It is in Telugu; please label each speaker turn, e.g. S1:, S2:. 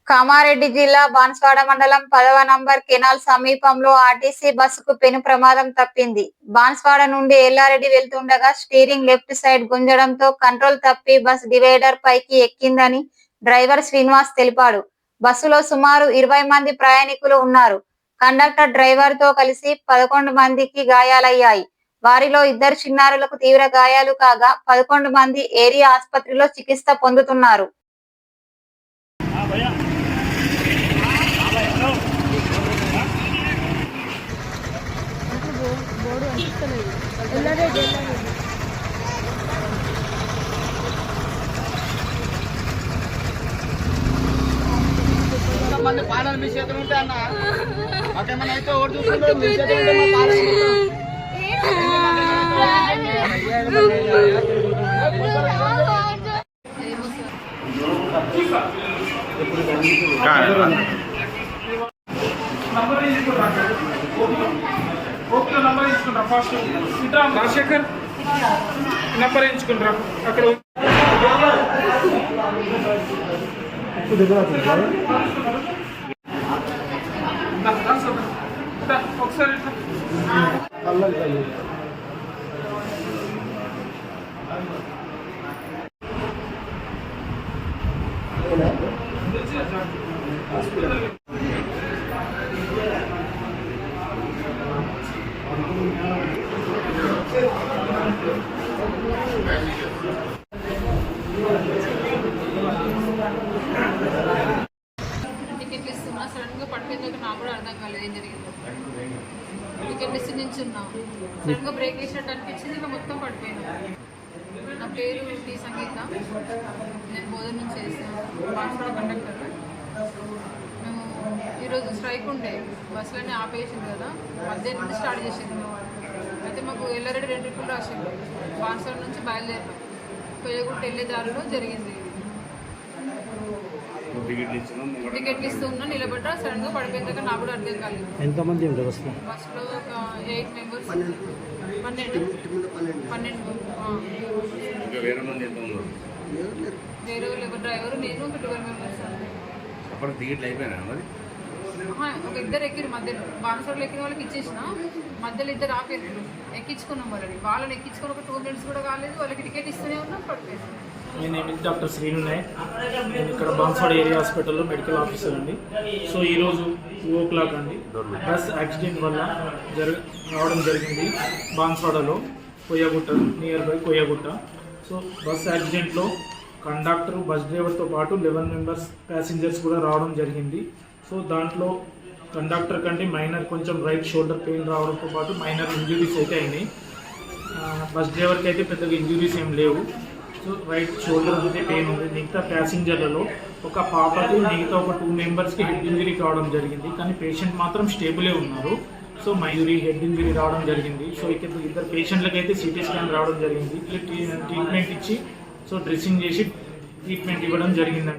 S1: కామారెడ్డి జిల్లా బాన్స్వాడ మండలం 10వ నంబర్ కెనాల్ సమీపంలో ఆర్టీసీ బస్సుకు పెను ప్రమాదం తప్పింది. బాన్స్వాడ నుండి ఎల్లారెడ్డి వెళ్తుండగా స్టీరింగ్ లెఫ్ట్ సైడ్ గుంజడంతో కంట్రోల్ తప్పి బస్ డివైడర్ పైకి ఎక్కిందని డ్రైవర్ శ్రీనివాస్ తెలిపాడు. బస్సులో సుమారు 20 మంది ప్రయాణికులు ఉన్నారు. కండక్టర్ డ్రైవర్ తో కలిసి 11 మందికి గాయాలయ్యాయి. వారిలో 2 చిన్నారులకు తీవ్ర గాయాలు కాగా 11 మంది ఏరియా ఆసుపత్రిలో చికిత్స పొందుతున్నారు.
S2: మంది పాలన మీ చేతులు ఉంటాయి అన్న మాకేమైనా అయితే ఓటు చూసుకుంటారు మీ చేతులు ఉంటే మా పాలన
S3: నంబర్ ఎంచుకుంటా ఫస్ట్ ఇట్రా రాజశేఖర్ నంబర్ ఎంచుకుంటా అక్కడ ఒకసారి
S4: టికెట్లు ఇస్తున్నా సడన్ గా పడిపోయిందాక నాకు కూడా అర్థం కాలేదు ఏం జరిగింది. టికెట్ ఇస్తూ నించున్నాం, సడన్ గా బ్రేక్ వేసినట్టు అనిపించింది, ఇంకా మొత్తం పడిపోయాను. నా పేరు టి సంగీత, నేను బోధన నుంచి చేస్తాను, బాన్స్వాడ కండక్టర్. మేము ఈరోజు స్ట్రైక్ ఉండే బస్సులన్నీ ఆపేసింది కదా, మధ్యాహ్నం నుండి స్టార్ట్ చేసింది. అయితే మాకు ఎల్లారెడ్డి 2 ట్రిప్పులు రాసింది. బాన్స్వాడ నుంచి బయలుదేరాం, కొయ్యగుట్ట వెళ్ళే దారిలో జరిగింది. టికెట్లు ఇస్తున్నా నిలబడ్డా సడన్ గా పడిపోయిందాక నాకు కూడా అర్థం కాలేదు.
S5: ఎంతమంది బస్సులో
S4: ఒక 8 మెంబర్స్, 12 వేరే వాళ్ళు డ్రైవర్, నేను ఒక 12 మెంబర్స్. ఒక 2 ఎక్కిరు మధ్యలో, బాన్స్వాడలో ఎక్కిన వాళ్ళకి ఇచ్చేసిన, మధ్యలో 2 ఆపేరు, ఎక్కించుకున్నాం. వాళ్ళని ఎక్కించుకుని ఒక 2 మినిట్స్ కూడా కాలేదు, వాళ్ళకి టికెట్ ఇస్తూనే ఉన్నాం, పడిపోయింది.
S3: నేను డాక్టర్ శ్రీను నాయక్, నేను ఇక్కడ బాన్స్వాడ ఏరియా హాస్పిటల్లో మెడికల్ ఆఫీసర్ అండి. సో ఈరోజు 2 o'clock అండి బస్ యాక్సిడెంట్ వల్ల రావడం జరిగింది బాన్స్వాడలో, Koyyagutta near by Koyyagutta. So bus యాక్సిడెంట్లో కండక్టర్, బస్ డ్రైవర్తో పాటు 11 మెంబర్స్ ప్యాసింజర్స్ కూడా రావడం జరిగింది. సో దాంట్లో కండక్టర్ కంటే మైనర్ కొంచెం రైట్ షోల్డర్ పెయిన్ రావడంతో పాటు మైనర్ ఇంజురీస్ అయితే అయినాయి. బస్ డ్రైవర్కి అయితే పెద్దగా ఇంజురీస్ ఏం లేవు. సో రైట్ షోల్డర్ అయితే పెయిన్ ఉంది. మిగతా ప్యాసింజర్లలో ఒక పాపకి, మిగతా ఒక 2 మెంబర్స్కి హెడ్ ఇంజరీ కావడం జరిగింది, కానీ పేషెంట్ మాత్రం స్టేబులే ఉన్నారు. సో మయూరి హెడ్ ఇంజరీ రావడం జరిగింది. సో ఇక్కడ 2 పేషెంట్లకి అయితే సిటీ స్కాన్ రావడం జరిగింది. ట్రీట్మెంట్ ఇచ్చి సో డ్రెస్సింగ్ చేసి ట్రీట్మెంట్ ఇవ్వడం జరిగిందండి.